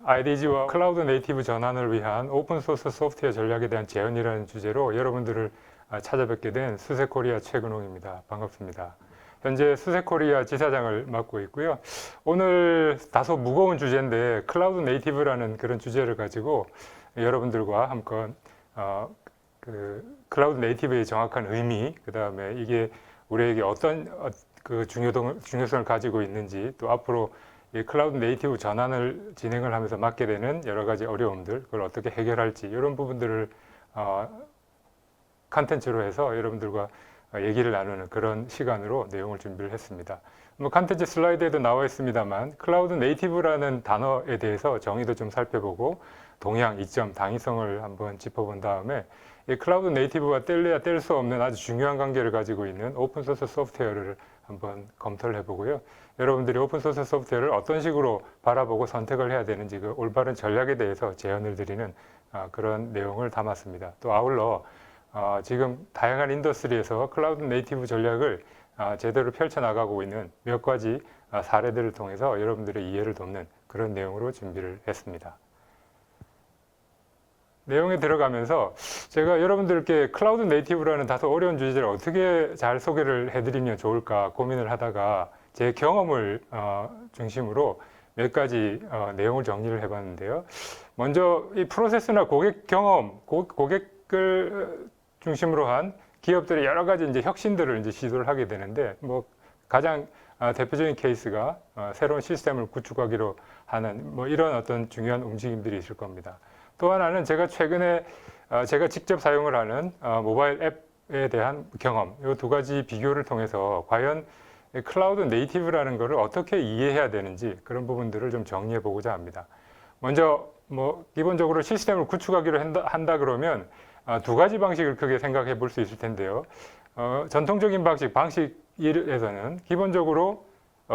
IDG와 클라우드 네이티브 전환을 위한 오픈소스 소프트웨어 전략에 대한 제언이라는 주제로 여러분들을 찾아뵙게 된 수세코리아 최근홍입니다. 반갑습니다. 현재 수세코리아 지사장을 맡고 있고요. 오늘 다소 무거운 주제인데 클라우드 네이티브라는 그런 주제를 가지고 여러분들과 한번 클라우드 네이티브의 정확한 의미, 그 다음에 이게 우리에게 어떤 그 중요성을 가지고 있는지, 또 앞으로 이 클라우드 네이티브 전환을 진행을 하면서 맞게 되는 여러 가지 어려움들, 그걸 어떻게 해결할지 이런 부분들을 컨텐츠로 해서 여러분들과 얘기를 나누는 그런 시간으로 내용을 준비를 했습니다. 뭐 컨텐츠 슬라이드에도 나와 있습니다만 클라우드 네이티브라는 단어에 대해서 정의도 좀 살펴보고 동향, 이점, 당위성을 한번 짚어본 다음에 이 클라우드 네이티브와 뗄래야 뗄 수 없는 아주 중요한 관계를 가지고 있는 오픈소스 소프트웨어를 한번 검토를 해보고요. 여러분들이 오픈소스 소프트웨어를 어떤 식으로 바라보고 선택을 해야 되는지 그 올바른 전략에 대해서 제언을 드리는 그런 내용을 담았습니다. 또 아울러 지금 다양한 인더스트리에서 클라우드 네이티브 전략을 제대로 펼쳐나가고 있는 몇 가지 사례들을 통해서 여러분들의 이해를 돕는 그런 내용으로 준비를 했습니다. 내용에 들어가면서 제가 여러분들께 클라우드 네이티브라는 다소 어려운 주제를 어떻게 잘 소개를 해드리면 좋을까 고민을 하다가 제 경험을 중심으로 몇 가지 내용을 정리를 해봤는데요. 먼저 이 프로세스나 고객 경험, 고객을 중심으로 한 기업들이 여러 가지 이제 혁신들을 이제 시도를 하게 되는데 뭐 가장 대표적인 케이스가 새로운 시스템을 구축하기로 하는 뭐 이런 어떤 중요한 움직임들이 있을 겁니다. 또 하나는 제가 최근에 제가 직접 사용을 하는 모바일 앱에 대한 경험, 이 두 가지 비교를 통해서 과연 클라우드 네이티브라는 것을 어떻게 이해해야 되는지 그런 부분들을 좀 정리해 보고자 합니다. 먼저 뭐 기본적으로 시스템을 구축하기로 한다 그러면 두 가지 방식을 크게 생각해 볼 수 있을 텐데요. 전통적인 방식 1에서는 기본적으로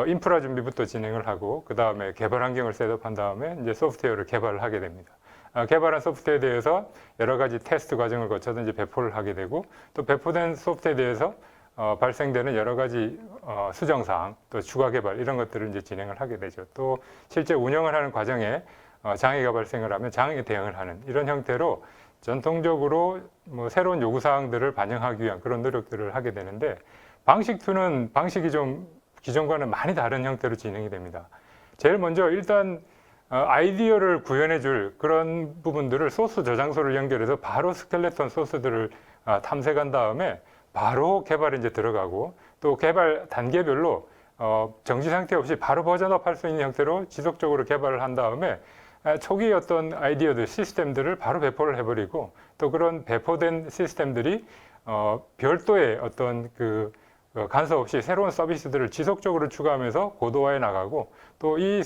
인프라 준비부터 진행을 하고 그 다음에 개발 환경을 셋업한 다음에 이제 소프트웨어를 개발을 하게 됩니다. 개발한 소프트웨어에 대해서 여러 가지 테스트 과정을 거쳐서 이제 배포를 하게 되고 또 배포된 소프트웨어에 대해서 발생되는 여러 가지 수정사항 또 추가 개발 이런 것들을 이제 진행을 하게 되죠. 또 실제 운영을 하는 과정에 장애가 발생을 하면 장애에 대응을 하는 이런 형태로 전통적으로 뭐 새로운 요구사항들을 반영하기 위한 그런 노력들을 하게 되는데 방식 2는 방식이 좀 기존과는 많이 다른 형태로 진행이 됩니다. 제일 먼저 일단 아이디어를 구현해 줄 그런 부분들을 소스 저장소를 연결해서 바로 스켈레톤 소스들을 탐색한 다음에 바로 개발에 이제 들어가고 또 개발 단계별로 정지 상태 없이 바로 버전업 할 수 있는 형태로 지속적으로 개발을 한 다음에 초기 어떤 아이디어들, 시스템들을 바로 배포를 해버리고 또 그런 배포된 시스템들이 별도의 어떤 그 간섭 없이 새로운 서비스들을 지속적으로 추가하면서 고도화해 나가고 또 이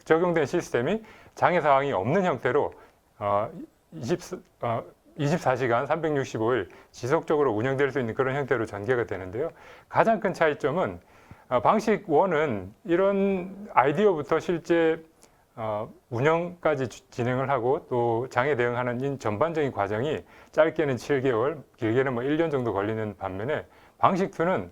적용된 시스템이 장애 사항이 없는 형태로 24시간 365일 지속적으로 운영될 수 있는 그런 형태로 전개가 되는데요. 가장 큰 차이점은 방식 1은 이런 아이디어부터 실제 운영까지 진행을 하고 또 장애 대응하는 전반적인 과정이 짧게는 7개월, 길게는 뭐 1년 정도 걸리는 반면에 방식 2는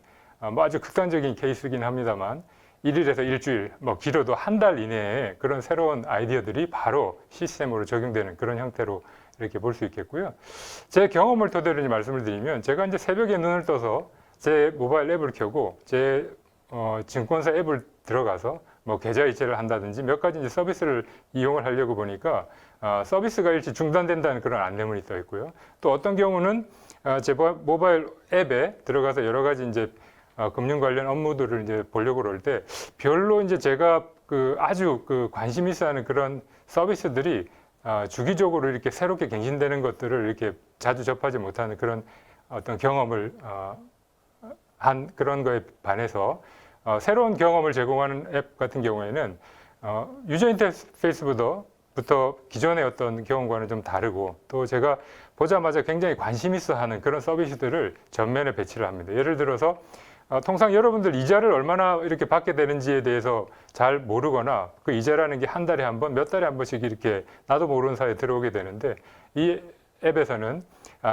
뭐 아주 극단적인 케이스이긴 합니다만 1일에서 일주일, 뭐 길어도 한 달 이내에 그런 새로운 아이디어들이 바로 시스템으로 적용되는 그런 형태로 이렇게 볼 수 있겠고요. 제 경험을 토대로 말씀을 드리면 제가 이제 새벽에 눈을 떠서 제 모바일 앱을 켜고 제 증권사 앱을 들어가서 뭐 계좌 이체를 한다든지 몇 가지 이제 서비스를 이용을 하려고 보니까 서비스가 일시 중단된다는 그런 안내문이 떠 있고요. 또 어떤 경우는 제 모바일 앱에 들어가서 여러 가지 이제 금융 관련 업무들을 이제 보려고 그럴 때 별로 이제 제가 아주 관심 있어 하는 그런 서비스들이 주기적으로 이렇게 새롭게 갱신되는 것들을 이렇게 자주 접하지 못하는 그런 어떤 경험을 한 그런 거에 반해서 새로운 경험을 제공하는 앱 같은 경우에는 유저 인터페이스부터 기존의 어떤 경험과는 좀 다르고 또 제가 보자마자 굉장히 관심 있어 하는 그런 서비스들을 전면에 배치를 합니다. 예를 들어서 통상 여러분들 이자를 얼마나 이렇게 받게 되는지에 대해서 잘 모르거나 그 이자라는 게 한 달에 한 번, 몇 달에 한 번씩 이렇게 나도 모르는 사이에 들어오게 되는데 이 앱에서는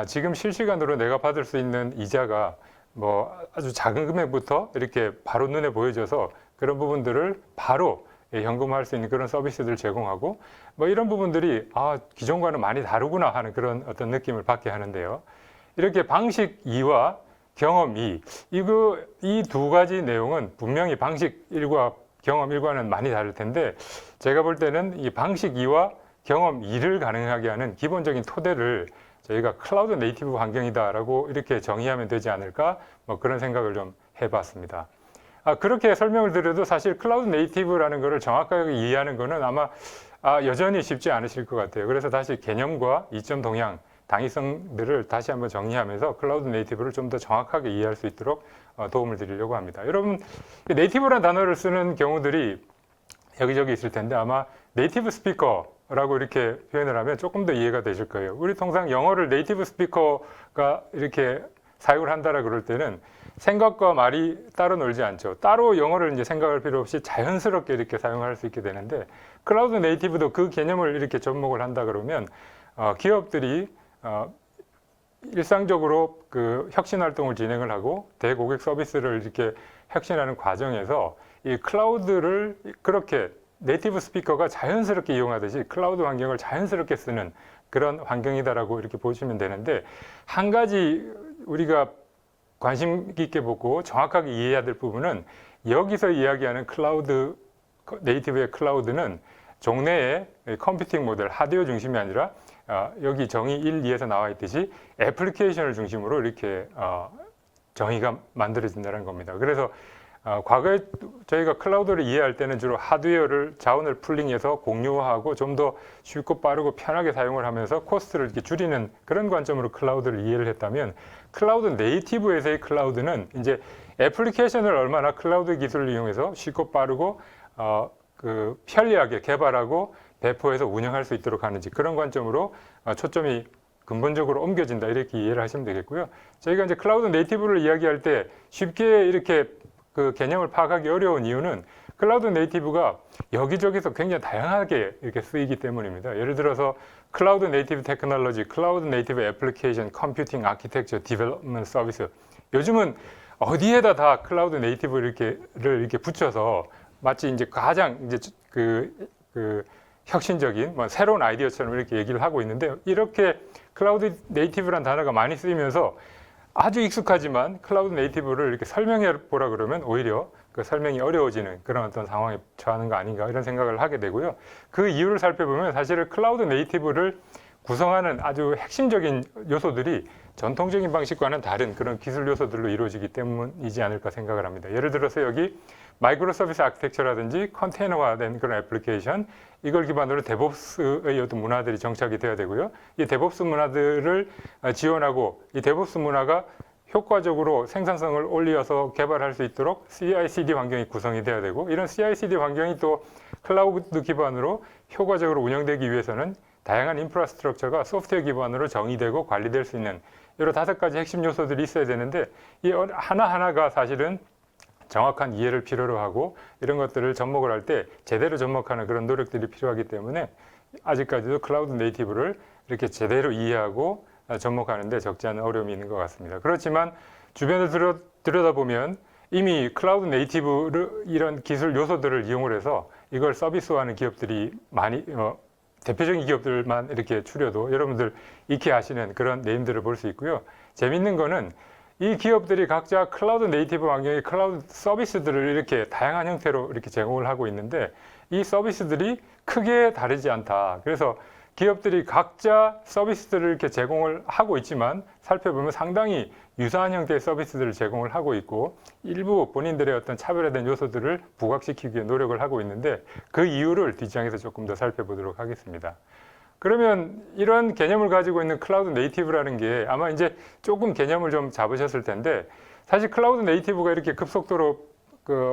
지금 실시간으로 내가 받을 수 있는 이자가 뭐 아주 작은 금액부터 이렇게 바로 눈에 보여져서 그런 부분들을 바로 현금화할 수 있는 그런 서비스들을 제공하고 뭐 이런 부분들이 기존과는 많이 다르구나 하는 그런 어떤 느낌을 받게 하는데요. 이렇게 방식 2와 경험 2, 이 두 가지 내용은 분명히 방식 1과 경험 1과는 많이 다를 텐데 제가 볼 때는 이 방식 2와 경험 2를 가능하게 하는 기본적인 토대를 저희가 클라우드 네이티브 환경이다라고 이렇게 정의하면 되지 않을까 뭐 그런 생각을 좀 해봤습니다. 그렇게 설명을 드려도 사실 클라우드 네이티브라는 것을 정확하게 이해하는 것은 아마 여전히 쉽지 않으실 것 같아요. 그래서 다시 개념과 이점 동향, 당위성들을 다시 한번 정리하면서 클라우드 네이티브를 좀 더 정확하게 이해할 수 있도록 도움을 드리려고 합니다. 여러분, 네이티브라는 단어를 쓰는 경우들이 여기저기 있을 텐데 아마 네이티브 스피커라고 이렇게 표현을 하면 조금 더 이해가 되실 거예요. 우리 통상 영어를 네이티브 스피커가 이렇게 사용을 한다라 그럴 때는 생각과 말이 따로 놀지 않죠. 따로 영어를 이제 생각할 필요 없이 자연스럽게 이렇게 사용할 수 있게 되는데 클라우드 네이티브도 그 개념을 이렇게 접목을 한다 그러면 기업들이 일상적으로 그 혁신 활동을 진행을 하고 대고객 서비스를 이렇게 혁신하는 과정에서 이 클라우드를 그렇게 네이티브 스피커가 자연스럽게 이용하듯이 클라우드 환경을 자연스럽게 쓰는 그런 환경이다라고 이렇게 보시면 되는데 한 가지 우리가 관심 깊게 보고 정확하게 이해해야 될 부분은 여기서 이야기하는 클라우드 네이티브의 클라우드는 종래의 컴퓨팅 모델 하드웨어 중심이 아니라 여기 정의 1, 2에서 나와 있듯이 애플리케이션을 중심으로 이렇게 정의가 만들어진다는 겁니다. 그래서 과거에 저희가 클라우드를 이해할 때는 주로 하드웨어를 자원을 풀링해서 공유하고 좀 더 쉽고 빠르고 편하게 사용을 하면서 코스트를 이렇게 줄이는 그런 관점으로 클라우드를 이해를 했다면 클라우드 네이티브에서의 클라우드는 이제 애플리케이션을 얼마나 클라우드 기술을 이용해서 쉽고 빠르고 편리하게 개발하고 배포해서 운영할 수 있도록 하는지 그런 관점으로 초점이 근본적으로 옮겨진다 이렇게 이해를 하시면 되겠고요. 저희가 이제 클라우드 네이티브를 이야기할 때 쉽게 이렇게 그 개념을 파악하기 어려운 이유는 클라우드 네이티브가 여기저기서 굉장히 다양하게 이렇게 쓰이기 때문입니다. 예를 들어서 클라우드 네이티브 테크놀로지, 클라우드 네이티브 애플리케이션, 컴퓨팅 아키텍처, 디벨롭먼트 서비스. 요즘은 어디에다 다 클라우드 네이티브를 이렇게 붙여서 마치 이제 가장 이제 그 혁신적인 새로운 아이디어처럼 이렇게 얘기를 하고 있는데 이렇게 클라우드 네이티브란 단어가 많이 쓰이면서 아주 익숙하지만 클라우드 네이티브를 이렇게 설명해 보라 그러면 오히려 그 설명이 어려워지는 그런 어떤 상황에 처하는 거 아닌가 이런 생각을 하게 되고요. 그 이유를 살펴보면 사실은 클라우드 네이티브를 구성하는 아주 핵심적인 요소들이 전통적인 방식과는 다른 그런 기술 요소들로 이루어지기 때문이지 않을까 생각을 합니다. 예를 들어서 여기 마이크로 서비스 아키텍처라든지 컨테이너화된 그런 애플리케이션 이걸 기반으로 데브옵스의 어떤 문화들이 정착이 되어야 되고요. 이 데브옵스 문화들을 지원하고 이 데브옵스 문화가 효과적으로 생산성을 올려서 개발할 수 있도록 CI/CD 환경이 구성이 되어야 되고 이런 CI/CD 환경이 또 클라우드 기반으로 효과적으로 운영되기 위해서는 다양한 인프라스트럭처가 소프트웨어 기반으로 정의되고 관리될 수 있는 이런 5가지 핵심 요소들이 있어야 되는데 이 하나하나가 사실은 정확한 이해를 필요로 하고 이런 것들을 접목을 할 때 제대로 접목하는 그런 노력들이 필요하기 때문에 아직까지도 클라우드 네이티브를 이렇게 제대로 이해하고 접목하는데 적지 않은 어려움이 있는 것 같습니다. 그렇지만 주변을 들여다보면 이미 클라우드 네이티브를 이런 기술 요소들을 이용을 해서 이걸 서비스화하는 기업들이 많이 대표적인 기업들만 이렇게 추려도 여러분들 익히 아시는 그런 네임들을 볼 수 있고요. 재밌는 거는 이 기업들이 각자 클라우드 네이티브 환경의 클라우드 서비스들을 이렇게 다양한 형태로 이렇게 제공을 하고 있는데 이 서비스들이 크게 다르지 않다. 그래서 기업들이 각자 서비스들을 이렇게 제공을 하고 있지만 살펴보면 상당히 유사한 형태의 서비스들을 제공을 하고 있고 일부 본인들의 어떤 차별화된 요소들을 부각시키기 위해 노력을 하고 있는데 그 이유를 뒷장에서 조금 더 살펴보도록 하겠습니다. 그러면 이런 개념을 가지고 있는 클라우드 네이티브라는 게 아마 이제 조금 개념을 좀 잡으셨을 텐데 사실 클라우드 네이티브가 이렇게 급속도로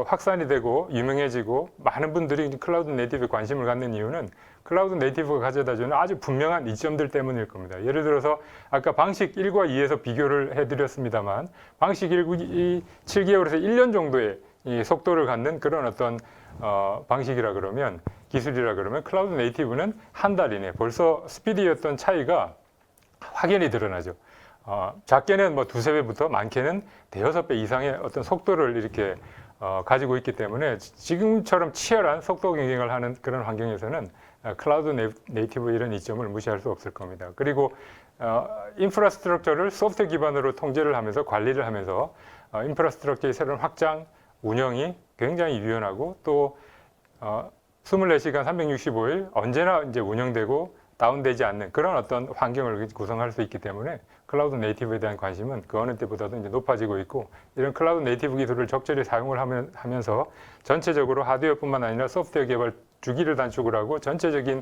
확산이 되고 유명해지고 많은 분들이 클라우드 네이티브에 관심을 갖는 이유는 클라우드 네이티브가 가져다주는 아주 분명한 이점들 때문일 겁니다. 예를 들어서 아까 방식 1과 2에서 비교를 해드렸습니다만 방식 1이 7개월에서 1년 정도의 이 속도를 갖는 그런 어떤 방식이라 그러면 기술이라 그러면 클라우드 네이티브는 한 달 이내 벌써 스피드였던 차이가 확연히 드러나죠. 작게는 뭐 2~3배부터 많게는 5~6배 이상의 어떤 속도를 이렇게 가지고 있기 때문에 지금처럼 치열한 속도 경쟁을 하는 그런 환경에서는 클라우드 네이티브 이런 이점을 무시할 수 없을 겁니다. 그리고 인프라스트럭처를 소프트웨어 기반으로 통제를 하면서 관리를 하면서 인프라스트럭처의 새로운 확장, 운영이 굉장히 유연하고 또 24시간 365일 언제나 이제 운영되고 다운되지 않는 그런 어떤 환경을 구성할 수 있기 때문에 클라우드 네이티브에 대한 관심은 그 어느 때보다도 이제 높아지고 있고, 이런 클라우드 네이티브 기술을 적절히 사용을 하면서 전체적으로 하드웨어뿐만 아니라 소프트웨어 개발 주기를 단축을 하고 전체적인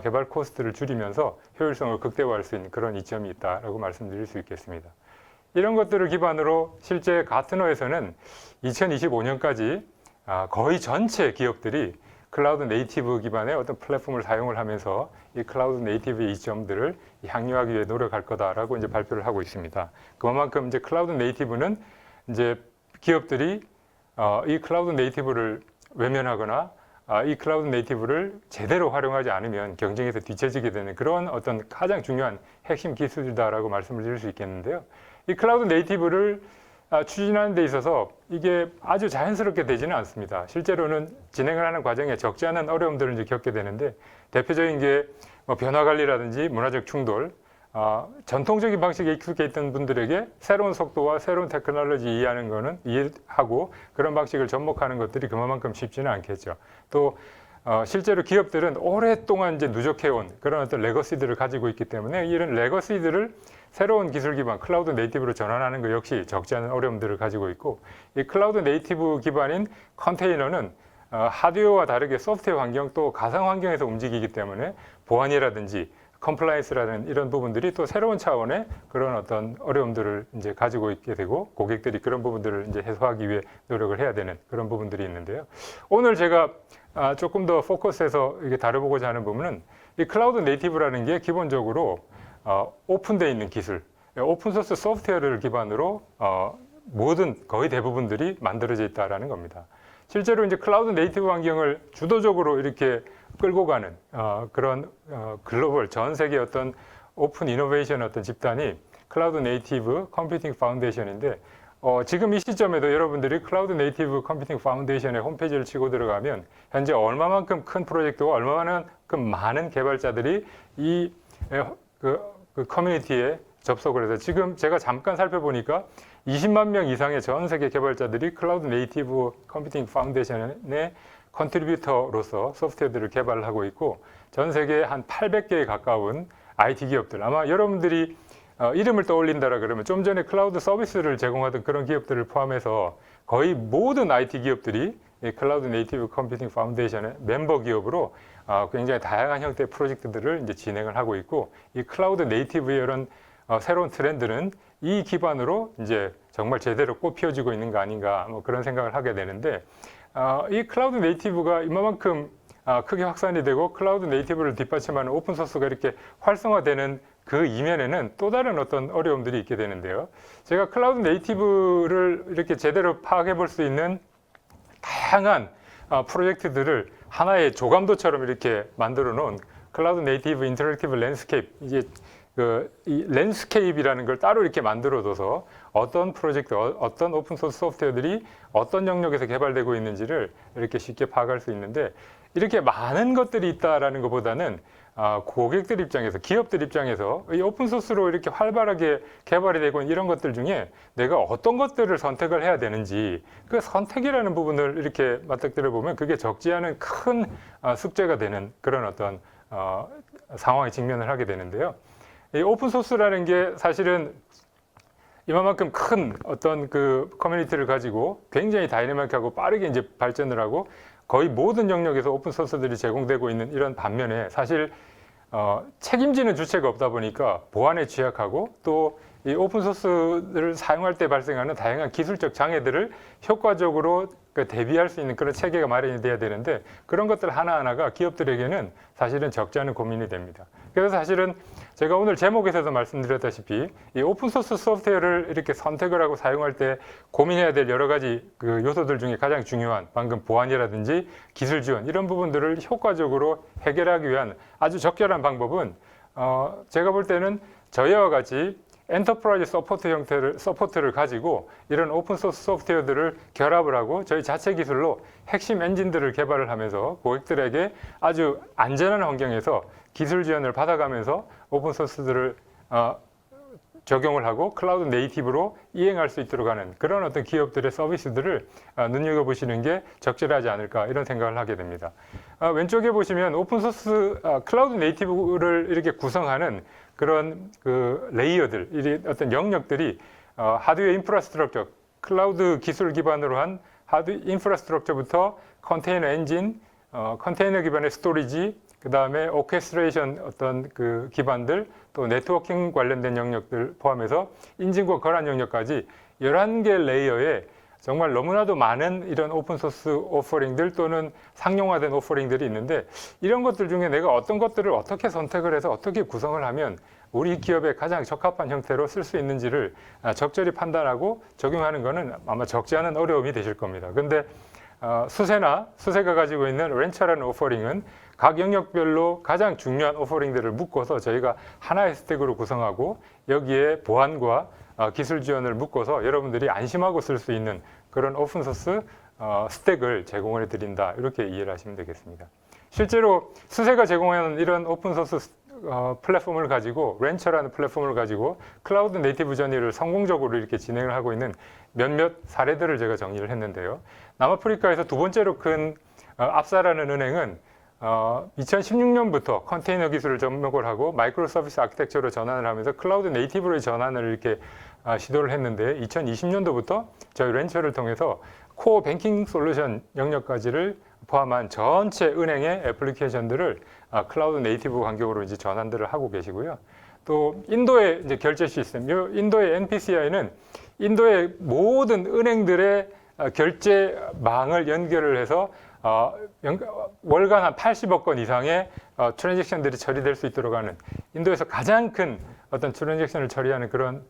개발 코스트를 줄이면서 효율성을 극대화할 수 있는 그런 이점이 있다라고 말씀드릴 수 있겠습니다. 이런 것들을 기반으로 실제 가트너에서는 2025년까지 거의 전체 기업들이 클라우드 네이티브 기반의 어떤 플랫폼을 사용을 하면서 이 클라우드 네이티브의 이점들을 향유하기 위해 노력할 거다라고 이제 발표를 하고 있습니다. 그만큼 이제 클라우드 네이티브는 이제 기업들이 이 클라우드 네이티브를 외면하거나 이 클라우드 네이티브를 제대로 활용하지 않으면 경쟁에서 뒤처지게 되는 그런 어떤 가장 중요한 핵심 기술이다라고 말씀을 드릴 수 있겠는데요. 이 클라우드 네이티브를 추진하는 데 있어서 이게 아주 자연스럽게 되지는 않습니다. 실제로는 진행을 하는 과정에 적지 않은 어려움들을 이제 겪게 되는데, 대표적인 게 뭐 변화 관리라든지 문화적 충돌, 전통적인 방식에 익숙해 있던 분들에게 새로운 속도와 새로운 테크놀로지 이해하는 거는 이해하고 그런 방식을 접목하는 것들이 그만큼 쉽지는 않겠죠. 또 실제로 기업들은 오랫동안 이제 누적해온 그런 어떤 레거시들을 가지고 있기 때문에 이런 레거시들을 새로운 기술 기반 클라우드 네이티브로 전환하는 것 역시 적지 않은 어려움들을 가지고 있고, 이 클라우드 네이티브 기반인 컨테이너는 하드웨어와 다르게 소프트웨어 환경 또 가상 환경에서 움직이기 때문에 보안이라든지 컴플라이언스라는 이런 부분들이 또 새로운 차원의 그런 어떤 어려움들을 이제 가지고 있게 되고, 고객들이 그런 부분들을 이제 해소하기 위해 노력을 해야 되는 그런 부분들이 있는데요. 오늘 제가 조금 더 포커스해서 이게 다뤄보고자 하는 부분은 이 클라우드 네이티브라는 게 기본적으로 오픈되어 있는 기술, 오픈소스 소프트웨어를 기반으로 모든 거의 대부분들이 만들어져 있다라는 겁니다. 실제로 이제 클라우드 네이티브 환경을 주도적으로 이렇게 끌고 가는 그런 글로벌 전 세계 어떤 오픈 이노베이션 어떤 집단이 클라우드 네이티브 컴퓨팅 파운데이션인데, 지금 이 시점에도 여러분들이 클라우드 네이티브 컴퓨팅 파운데이션의 홈페이지를 치고 들어가면 현재 얼마만큼 큰 프로젝트와 얼마만큼 많은 개발자들이 이 그 커뮤니티에 접속을 해서, 지금 제가 잠깐 살펴보니까 20만 명 이상의 전 세계 개발자들이 클라우드 네이티브 컴퓨팅 파운데이션의 컨트리뷰터로서 소프트웨어들을 개발하고 있고, 전 세계 한 800개에 가까운 IT 기업들, 아마 여러분들이 이름을 떠올린다라 그러면 좀 전에 클라우드 서비스를 제공하던 그런 기업들을 포함해서 거의 모든 IT 기업들이 이 클라우드 네이티브 컴퓨팅 파운데이션의 멤버 기업으로 굉장히 다양한 형태의 프로젝트들을 이제 진행을 하고 있고, 이 클라우드 네이티브의 이런 새로운 트렌드는 이 기반으로 이제 정말 제대로 꽃피워지고 있는 거 아닌가, 뭐 그런 생각을 하게 되는데, 이 클라우드 네이티브가 이만큼 크게 확산이 되고 클라우드 네이티브를 뒷받침하는 오픈소스가 이렇게 활성화되는 그 이면에는 또 다른 어떤 어려움들이 있게 되는데요. 제가 클라우드 네이티브를 이렇게 제대로 파악해 볼 수 있는 다양한 프로젝트들을 하나의 조감도처럼 이렇게 만들어 놓은 클라우드 네이티브 인터랙티브 랜드스케이프, 이제 이 랜드스케이프라는 걸 따로 이렇게 만들어둬서 어떤 프로젝트, 어떤 오픈소스 소프트웨어들이 어떤 영역에서 개발되고 있는지를 이렇게 쉽게 파악할 수 있는데, 이렇게 많은 것들이 있다라는 것보다는 고객들 입장에서, 기업들 입장에서 이 오픈소스로 이렇게 활발하게 개발이 되고 있는 이런 것들 중에 내가 어떤 것들을 선택을 해야 되는지, 그 선택이라는 부분을 이렇게 맞닥뜨려 보면 그게 적지 않은 큰 숙제가 되는 그런 어떤 상황에 직면을 하게 되는데요. 이 오픈소스라는 게 사실은 이만큼 큰 어떤 그 커뮤니티를 가지고 굉장히 다이내믹하고 빠르게 이제 발전을 하고 거의 모든 영역에서 오픈소스들이 제공되고 있는 이런 반면에, 사실 책임지는 주체가 없다 보니까 보안에 취약하고 또 이 오픈소스를 사용할 때 발생하는 다양한 기술적 장애들을 효과적으로 대비할 수 있는 그런 체계가 마련이 돼야 되는데, 그런 것들 하나하나가 기업들에게는 사실은 적지 않은 고민이 됩니다. 그래서 사실은 제가 오늘 제목에서도 말씀드렸다시피 이 오픈소스 소프트웨어를 이렇게 선택을 하고 사용할 때 고민해야 될 여러 가지 그 요소들 중에 가장 중요한 방금 보안이라든지 기술 지원 이런 부분들을 효과적으로 해결하기 위한 아주 적절한 방법은 제가 볼 때는 저희와 같이 엔터프라이즈 서포트를 가지고 이런 오픈소스 소프트웨어들을 결합을 하고 저희 자체 기술로 핵심 엔진들을 개발을 하면서 고객들에게 아주 안전한 환경에서 기술 지원을 받아가면서 오픈소스들을 적용을 하고 클라우드 네이티브로 이행할 수 있도록 하는 그런 어떤 기업들의 서비스들을 눈여겨보시는 게 적절하지 않을까 이런 생각을 하게 됩니다. 왼쪽에 보시면 오픈소스 클라우드 네이티브를 이렇게 구성하는 그런 그 레이어들, 어떤 영역들이 하드웨어 인프라스트럭처, 클라우드 기술 기반으로 한 하드 인프라스트럭처부터 컨테이너 엔진, 컨테이너 기반의 스토리지, 그 다음에 오케스트레이션 어떤 그 기반들, 또 네트워킹 관련된 영역들 포함해서 인증과 거란 영역까지 11개 레이어에 정말 너무나도 많은 이런 오픈소스 오퍼링들 또는 상용화된 오퍼링들이 있는데 이런 것들 중에 내가 어떤 것들을 어떻게 선택을 해서 어떻게 구성을 하면 우리 기업에 가장 적합한 형태로 쓸 수 있는지를 적절히 판단하고 적용하는 것은 아마 적지 않은 어려움이 되실 겁니다. 근데 수세가 가지고 있는 렌처라는 오퍼링은 각 영역별로 가장 중요한 오퍼링들을 묶어서 저희가 하나의 스택으로 구성하고 여기에 보안과 기술 지원을 묶어서 여러분들이 안심하고 쓸 수 있는 그런 오픈소스 스택을 제공을 해드린다. 이렇게 이해를 하시면 되겠습니다. 실제로 수세가 제공하는 이런 오픈소스 플랫폼을 가지고 렌처라는 플랫폼을 가지고 클라우드 네이티브 저니를 성공적으로 이렇게 진행을 하고 있는 몇몇 사례들을 제가 정리를 했는데요. 남아프리카에서 두 번째로 큰 압사라는 은행은 2016년부터 컨테이너 기술을 접목을 하고 마이크로 서비스 아키텍처로 전환을 하면서 클라우드 네이티브로 전환을 이렇게 시도를 했는데 2020년도부터 저희 렌처를 통해서 코어 뱅킹 솔루션 영역까지를 포함한 전체 은행의 애플리케이션들을 클라우드 네이티브 환경으로 이제 전환들을 하고 계시고요. 또 인도의 이제 결제 시스템, 인도의 NPCI는 인도의 모든 은행들의 결제망을 연결을 해서 월간 한 80억 건 이상의 트랜잭션들이 처리될 수 있도록 하는 인도에서 가장 큰 어떤 트랜잭션을 처리하는 그런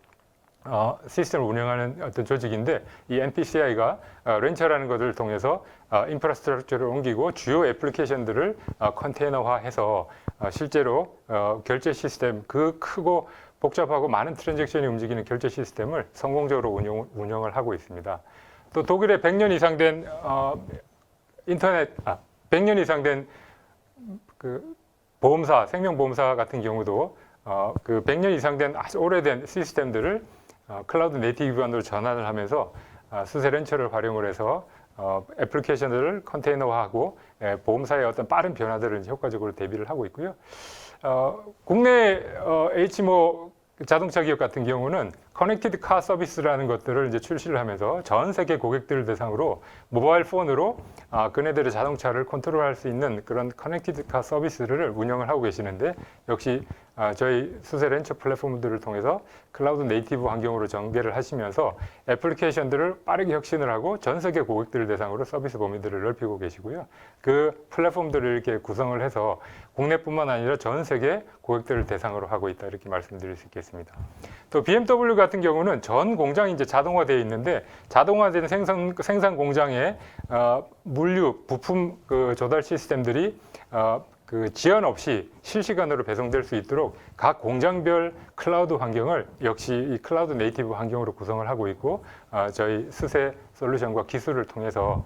시스템을 운영하는 어떤 조직인데 이 NPCI가 렌처라는 것을 통해서 인프라스트럭처를 옮기고 주요 애플리케이션들을 컨테이너화해서 실제로 결제 시스템 그 크고 복잡하고 많은 트랜잭션이 움직이는 결제 시스템을 성공적으로 운영을 하고 있습니다. 또 독일의 100년 이상 된 100년 이상 된 그 보험사, 생명보험사 같은 경우도 그 100년 이상 된 아주 오래된 시스템들을 클라우드 네이티브 기반으로 전환을 하면서 수세 렌처를 활용을 해서 애플리케이션들을 컨테이너화하고 보험사의 어떤 빠른 변화들을 효과적으로 대비를 하고 있고요. 국내 H모 자동차 기업 같은 경우는 커넥티드 카 서비스라는 것들을 이제 출시를 하면서 전 세계 고객들을 대상으로 모바일 폰으로 그네들의 자동차를 컨트롤할 수 있는 그런 커넥티드 카 서비스를 운영을 하고 계시는데 역시 저희 수세 렌처 플랫폼들을 통해서 클라우드 네이티브 환경으로 전개를 하시면서 애플리케이션들을 빠르게 혁신을 하고 전 세계 고객들을 대상으로 서비스 범위들을 넓히고 계시고요. 그 플랫폼들을 이렇게 구성을 해서 국내뿐만 아니라 전 세계 고객들을 대상으로 하고 있다 이렇게 말씀드릴 수 있겠습니다. 또 BMW 같은 경우는 전 공장이 이제 자동화되어 있는데 자동화된 생산 공장에 물류 부품 그 조달 시스템들이 그 지연 없이 실시간으로 배송될 수 있도록 각 공장별 클라우드 환경을 역시 이 클라우드 네이티브 환경으로 구성을 하고 있고 저희 수세 솔루션과 기술을 통해서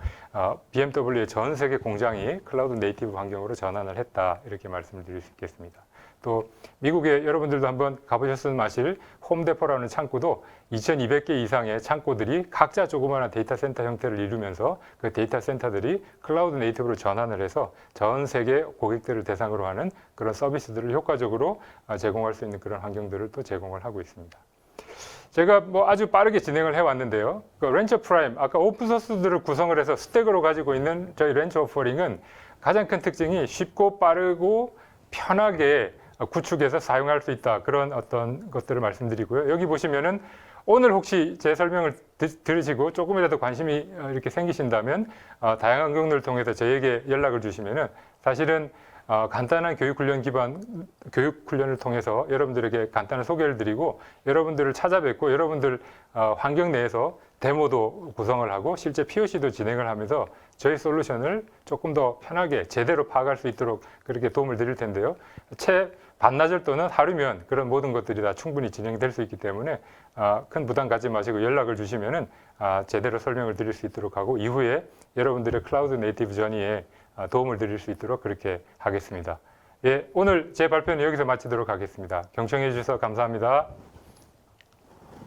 BMW의 전 세계 공장이 클라우드 네이티브 환경으로 전환을 했다 이렇게 말씀드릴 수 있겠습니다. 또 미국에 여러분들도 한번 가보셨으면 아실 홈데포라는 창고도 2200개 이상의 창고들이 각자 조그마한 데이터 센터 형태를 이루면서 그 데이터 센터들이 클라우드 네이티브로 전환을 해서 전 세계 고객들을 대상으로 하는 그런 서비스들을 효과적으로 제공할 수 있는 그런 환경들을 또 제공을 하고 있습니다. 제가 뭐 아주 빠르게 진행을 해왔는데요. 그 렌처 프라임, 아까 오픈소스들을 구성을 해서 스택으로 가지고 있는 저희 렌처 오퍼링은 가장 큰 특징이 쉽고 빠르고 편하게 구축해서 사용할 수 있다. 그런 어떤 것들을 말씀드리고요. 여기 보시면은 오늘 혹시 제 설명을 들으시고 조금이라도 관심이 이렇게 생기신다면 다양한 경로를 통해서 저에게 연락을 주시면은 사실은 간단한 교육 훈련을 통해서 여러분들에게 간단한 소개를 드리고 여러분들을 찾아뵙고 여러분들 환경 내에서 데모도 구성을 하고 실제 POC도 진행을 하면서 저희 솔루션을 조금 더 편하게 제대로 파악할 수 있도록 그렇게 도움을 드릴 텐데요. 채 반나절 또는 하루면 그런 모든 것들이 다 충분히 진행될 수 있기 때문에 큰 부담 갖지 마시고 연락을 주시면은 제대로 설명을 드릴 수 있도록 하고 이후에 여러분들의 클라우드 네이티브 전이에 도움을 드릴 수 있도록 그렇게 하겠습니다. 예, 오늘 제 발표는 여기서 마치도록 하겠습니다. 경청해 주셔서 감사합니다.